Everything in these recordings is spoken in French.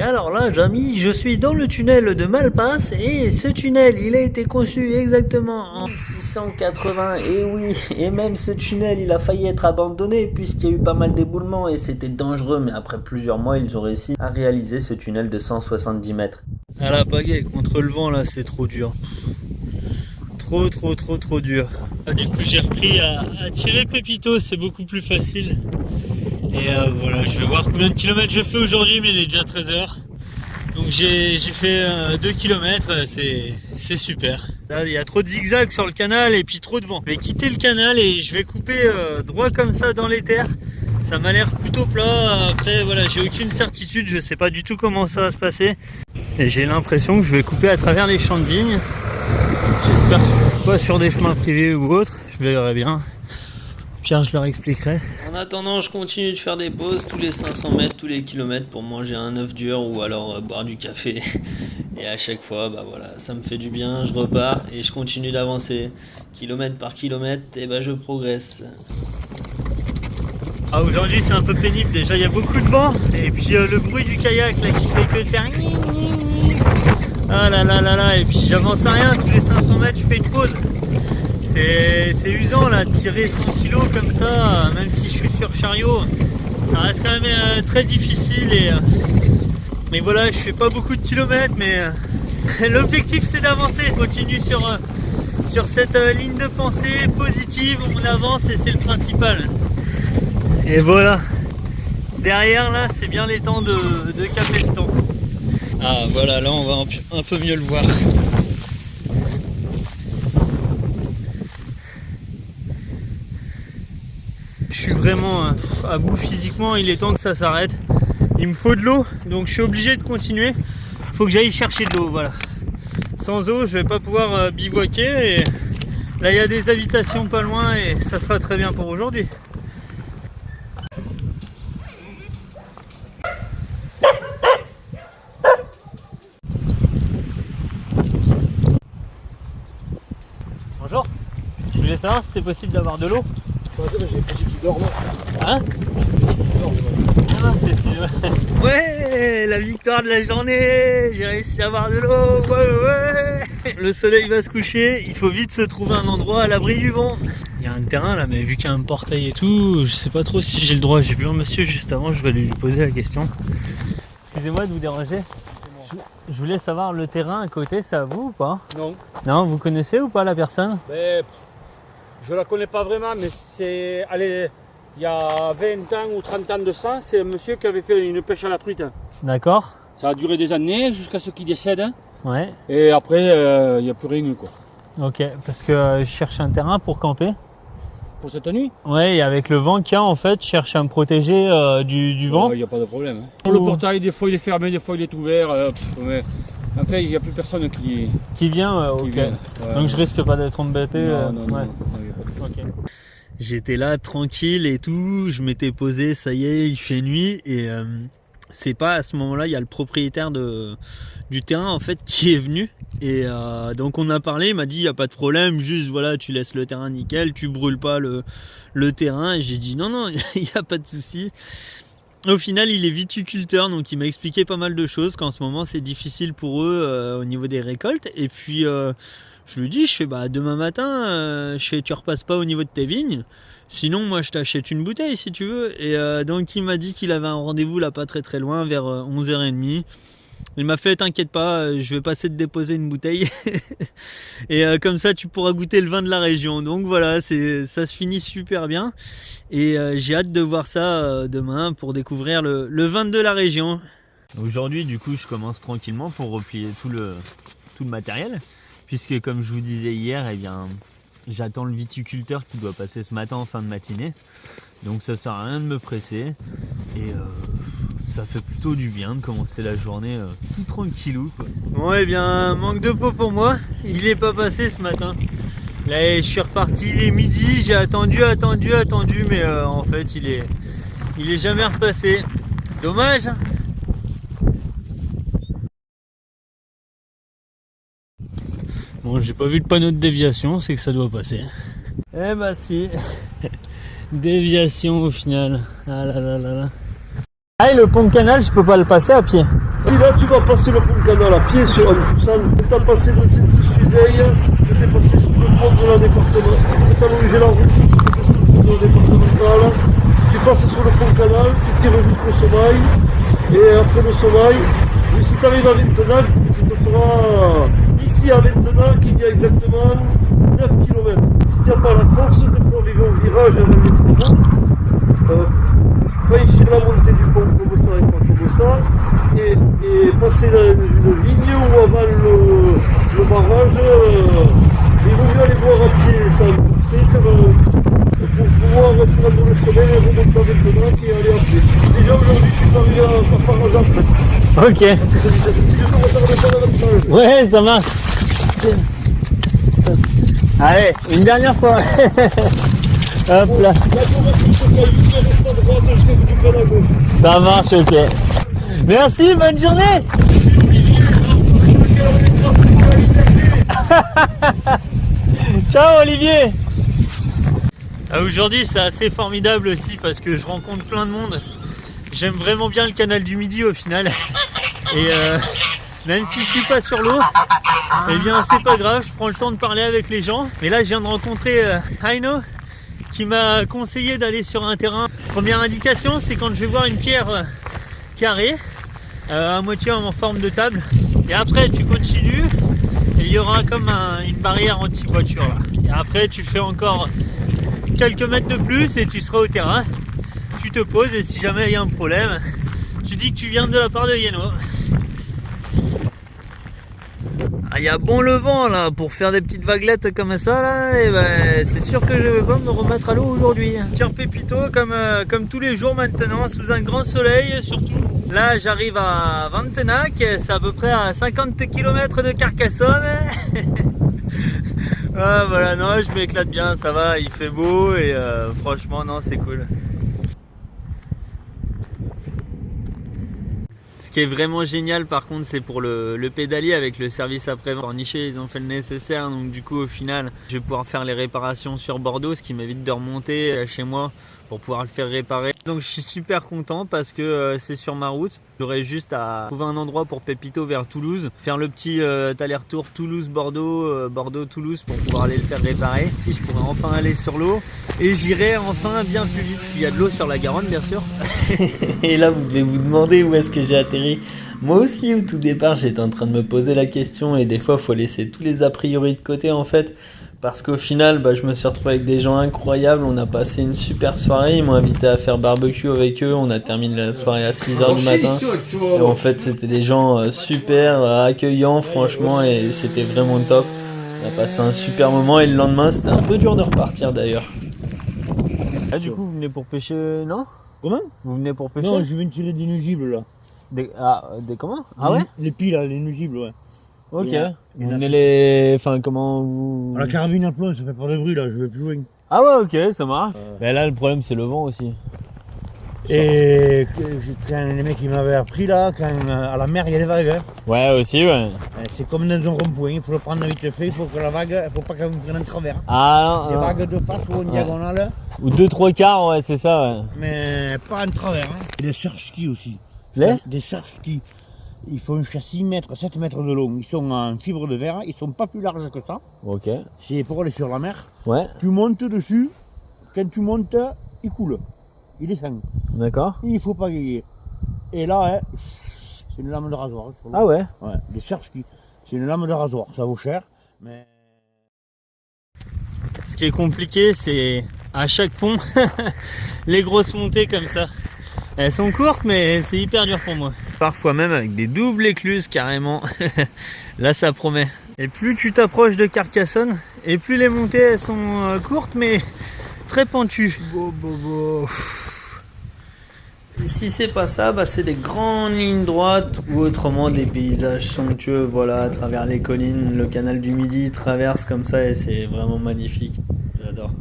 alors là, Jamy, je suis dans le tunnel de Malpasse et ce tunnel, il a été conçu exactement en 1680. Et oui, et même ce tunnel, il a failli être abandonné puisqu'il y a eu pas mal d'éboulements et c'était dangereux. Mais après plusieurs mois, ils ont réussi à réaliser ce tunnel de 170 mètres. À la pagaie, contre le vent, là, c'est trop dur. Trop dur. Du coup, j'ai repris à tirer Pépito, c'est beaucoup plus facile. Et voilà, je vais voir combien de kilomètres je fais aujourd'hui, mais il est déjà 13h. Donc j'ai fait 2 km, c'est super. Là, il y a trop de zigzags sur le canal et puis trop de vent. Je vais quitter le canal et je vais couper droit comme ça dans les terres. Ça m'a l'air plutôt plat. Après, voilà, j'ai aucune certitude, je sais pas du tout comment ça va se passer. Et j'ai l'impression que je vais couper à travers les champs de vignes. J'espère que je suis pas sur des chemins privés ou autres, je verrai bien. Pierre, je leur expliquerai. En attendant, je continue de faire des pauses tous les 500 mètres, tous les kilomètres pour manger un œuf dur ou alors boire du café. Et à chaque fois, bah voilà, ça me fait du bien, je repars et je continue d'avancer. Kilomètre par kilomètre, et bah je progresse. Ah, aujourd'hui c'est un peu pénible, déjà il y a beaucoup de vent. Et puis le bruit du kayak là qui fait que de faire... Ah là là là là, et puis j'avance à rien, tous les 500 mètres je fais une pause. C'est usant là, de tirer 100 kg comme ça, même si je suis sur chariot, ça reste quand même très difficile. Mais voilà, je fais pas beaucoup de kilomètres, mais l'objectif c'est d'avancer. Je continue sur cette ligne de pensée positive, on avance et c'est le principal. Et voilà, derrière là c'est bien les temps de Capestan. Ah voilà, là on va un peu mieux le voir. Je suis vraiment à bout physiquement, il est temps que ça s'arrête. Il me faut de l'eau, donc je suis obligé de continuer. Il faut que j'aille chercher de l'eau, voilà. Sans eau, je vais pas pouvoir bivouaquer. Et là, il y a des habitations pas loin et ça sera très bien pour aujourd'hui. Bonjour, je voulais savoir si c'était possible d'avoir de l'eau. J'ai petit qui dort là. Hein? Ah, c'est excusez-moi. Ouais, la victoire de la journée. J'ai réussi à avoir de l'eau. Ouais. Le soleil va se coucher. Il faut vite se trouver un endroit à l'abri du vent. Il y a un terrain là, mais vu qu'il y a un portail et tout, je sais pas trop si j'ai le droit. J'ai vu un monsieur juste avant, je vais lui poser la question. Excusez-moi de vous déranger. Je voulais savoir, le terrain à côté, c'est à vous ou pas? Non. Non, vous connaissez ou pas la personne? Je la connais pas vraiment, mais c'est... Allez, il y a 20 ans ou 30 ans de ça, c'est un monsieur qui avait fait une pêche à la truite. D'accord. Ça a duré des années, jusqu'à ce qu'il décède. Ouais. Et après, il n'y a plus rien quoi. Ok, parce que je cherche un terrain pour camper. Pour cette nuit? Ouais, et avec le vent qu'il y a, en fait, je cherche à me protéger du vent. Il n'y a pas de problème. Hein. Le portail, des fois il est fermé, des fois il est ouvert. Mais... En fait, il n'y a plus personne qui vient. Ok. Vient. Ouais, donc je risque pas d'être embêté. Non, ouais. Okay. J'étais là tranquille et tout, je m'étais posé, ça y est, il fait nuit et c'est pas à ce moment-là, il y a le propriétaire du terrain en fait qui est venu et donc on a parlé, il m'a dit il n'y a pas de problème, juste voilà, tu laisses le terrain nickel, tu brûles pas le terrain et j'ai dit non, il n'y a pas de souci. Au final, il est viticulteur, donc il m'a expliqué pas mal de choses, qu'en ce moment c'est difficile pour eux au niveau des récoltes. Et puis je lui dis, demain matin, tu repasses pas au niveau de tes vignes, sinon moi je t'achète une bouteille si tu veux. Et donc il m'a dit qu'il avait un rendez-vous là pas très loin, vers 11h30. Il m'a fait t'inquiète pas, je vais passer te déposer une bouteille et comme ça tu pourras goûter le vin de la région. Donc voilà, ça se finit super bien et j'ai hâte de voir ça demain pour découvrir le vin de la région. Aujourd'hui du coup je commence tranquillement pour replier tout le matériel, puisque comme je vous disais hier, eh bien j'attends le viticulteur qui doit passer ce matin en fin de matinée, donc ça sert à rien de me presser et ça fait plutôt du bien de commencer la journée tout tranquillou quoi. Bon, eh bien manque de peau pour moi, il est pas passé ce matin. Là je suis reparti, il est midi, j'ai attendu mais en fait il est jamais repassé. Dommage. Bon, j'ai pas vu le panneau de déviation, c'est que ça doit passer. Eh bah si. Déviation au final. Ah là là là là. Ah, et le pont de canal, je peux pas le passer à pied. Et là, tu vas passer le pont canal à pied sur un poussant. Tu as passé le Saint-Suzeille, tu es passé sous le pont de la départementale. Tu as longé la route, tu es passé sous le pont de la départementale. Tu passes sur le pont canal, tu tires jusqu'au sommeil. Et après le sommeil, si tu arrives à Ventenac, ça te fera d'ici à Ventenac, il y a exactement 9 km. Si tu n'as pas la force de faire arriver au virage avec les travaux, franchir la montée du pont comme ça et pas comme ça, et passer une ligne ou avant le barrage, il vaut mieux aller voir à pied sans pousser, pour pouvoir prendre le chemin et remonter avec le drac et aller à pied. Déjà aujourd'hui tu peux arriver par hasard presque. Ok. Si je peux retarder ça davantage. Ouais, ça marche. Allez, une dernière fois. Hop là. Là tu auras plus ce caillou qui reste à droite jusqu'à que tu prennes à gauche. Ça marche, ok. Merci, bonne journée. Ciao Olivier. Aujourd'hui c'est assez formidable aussi parce que je rencontre plein de monde. J'aime vraiment bien le canal du Midi au final. Et même si je suis pas sur l'eau, eh bien c'est pas grave, je prends le temps de parler avec les gens. Mais là je viens de rencontrer Heino qui m'a conseillé d'aller sur un terrain. Première indication, c'est quand je vais voir une pierre carrée, à moitié en forme de table. Et après tu continues et il y aura comme une barrière anti-voiture là. Et après tu fais encore quelques mètres de plus et tu seras au terrain. Tu te poses et si jamais il y a un problème, tu dis que tu viens de la part de Yeno. Ah, il y a bon le vent là pour faire des petites vaguelettes comme ça là, et ben c'est sûr que je vais pas me remettre à l'eau aujourd'hui. Tire Pépito comme tous les jours maintenant, sous un grand soleil surtout. Là j'arrive à Ventenac, c'est à peu près à 50 km de Carcassonne. Ah, voilà, non, je m'éclate bien, ça va, il fait beau et franchement non c'est cool. Ce qui est vraiment génial par contre c'est pour le pédalier avec le service après Pornichet, ils ont fait le nécessaire, donc du coup au final je vais pouvoir faire les réparations sur Bordeaux, ce qui m'évite de remonter chez moi pour pouvoir le faire réparer. Donc je suis super content parce que c'est sur ma route. J'aurais juste à trouver un endroit pour Pépito vers Toulouse, faire le petit aller-retour Toulouse-Bordeaux, Bordeaux-Toulouse pour pouvoir aller le faire réparer. Si je pourrais enfin aller sur l'eau et j'irai enfin bien plus vite s'il y a de l'eau sur la Garonne bien sûr. Et là, vous devez vous demander où est-ce que j'ai atterri. Moi aussi, au tout départ, j'étais en train de me poser la question et des fois, il faut laisser tous les a priori de côté en fait. Parce qu'au final, je me suis retrouvé avec des gens incroyables. On a passé une super soirée. Ils m'ont invité à faire barbecue avec eux. On a terminé la soirée à 6h du matin. Et en fait, c'était des gens super accueillants, franchement, et c'était vraiment top. On a passé un super moment et le lendemain, c'était un peu dur de repartir d'ailleurs. Ah, du coup vous venez pour pêcher, non? Comment? Vous venez pour pêcher? Non, je viens de tirer des nuisibles là. Des comment? Ah ouais? Les piles là, les nuisibles, ouais. Ok. Il y Vous en a venez les... Enfin comment vous... La carabine à plomb, ça fait pas de bruit là, je vais plus loin. Ah ouais, ok, ça marche. Mais là le problème c'est le vent aussi. Et quand les mecs ils m'avaient appris là, quand à la mer il y a des vagues. Hein. Ouais aussi, ouais. C'est comme dans un rond-point, il faut le prendre vite fait, il faut que la vague, il faut pas qu'elle vous prenne un travers. Ah Des non, vagues de face ou en diagonale, ou 2-3 quarts, ouais c'est ça, ouais. mais pas un travers. Hein. Et des surf-skis aussi. Les Des surf-skis. Ils font jusqu'à 6 mètres, 7 mètres de long. Ils sont en fibre de verre, ils sont pas plus larges que ça. Ok. C'est pour aller sur la mer. Ouais, Tu montes dessus, quand tu montes, il coule. Il descend. d'accord. Il faut pas griller. Et là, hein, c'est une lame de rasoir. Sur l'eau. Ah ouais. Ouais, des surf-skis. C'est une lame de rasoir, ça vaut cher, mais... Ce qui est compliqué c'est à chaque pont, les grosses montées comme ça. Elles sont courtes mais c'est hyper dur pour moi. Parfois même avec des doubles écluses carrément. Là ça promet. Et plus tu t'approches de Carcassonne, et plus les montées elles sont courtes mais très pentues. Et si c'est pas ça, c'est des grandes lignes droites ou autrement des paysages somptueux, voilà, à travers les collines, le canal du Midi traverse comme ça et c'est vraiment magnifique. J'adore.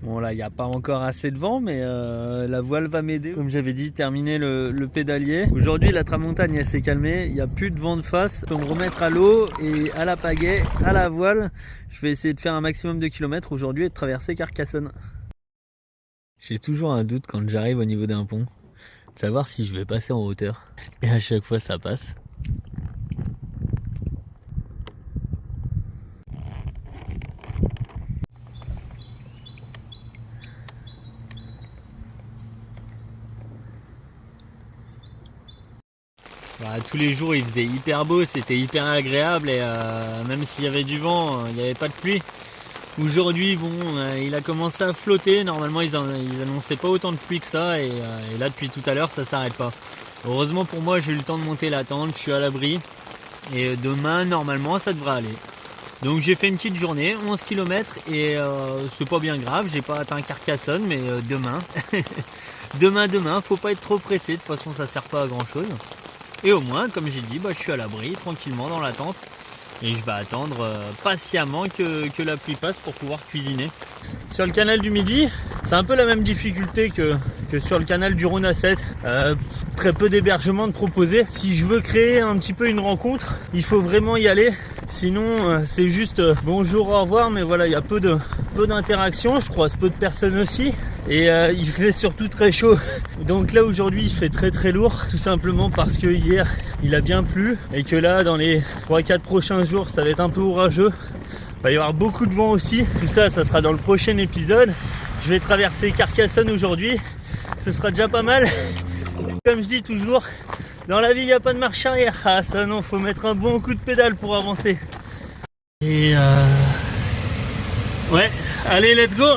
Bon là il n'y a pas encore assez de vent mais la voile va m'aider. Comme j'avais dit, terminer le pédalier. Aujourd'hui la tramontagne elle s'est calmée, il n'y a plus de vent de face. Je peux me remettre à l'eau et à la pagaie, à la voile. Je vais essayer de faire un maximum de kilomètres aujourd'hui et de traverser Carcassonne. J'ai toujours un doute quand j'arrive au niveau d'un pont, de savoir si je vais passer en hauteur. Et à chaque fois ça passe. Bah, tous les jours il faisait hyper beau, c'était hyper agréable et même s'il y avait du vent, il n'y avait pas de pluie. Aujourd'hui bon, il a commencé à flotter, normalement ils annonçaient pas autant de pluie que ça et là depuis tout à l'heure ça s'arrête pas. Heureusement pour moi j'ai eu le temps de monter la tente, je suis à l'abri et demain normalement ça devrait aller. Donc j'ai fait une petite journée, 11 km et c'est pas bien grave, j'ai pas atteint Carcassonne mais demain, demain, faut pas être trop pressé, de toute façon ça sert pas à grand chose. Et au moins, comme j'ai dit, bah, je suis à l'abri, tranquillement dans la tente. Et je vais attendre patiemment que la pluie passe pour pouvoir cuisiner. Sur le canal du Midi, c'est un peu la même difficulté que sur le canal du Rhône à 7. Très peu d'hébergements de proposés. Si je veux créer un petit peu une rencontre, il faut vraiment y aller. Sinon, c'est juste bonjour, au revoir. Mais voilà, il y a peu d'interactions. Je croise peu de personnes aussi. Et il fait surtout très chaud. Donc là aujourd'hui il fait très lourd. Tout simplement parce que hier il a bien plu. Et que là dans les 3-4 prochains jours ça va être un peu orageux. Il va y avoir beaucoup de vent aussi. Tout ça sera dans le prochain épisode. Je vais traverser Carcassonne aujourd'hui. Ce sera déjà pas mal. Comme je dis toujours, dans la vie il n'y a pas de marche arrière. Ah ça non, faut mettre un bon coup de pédale pour avancer. Et ouais, allez let's go.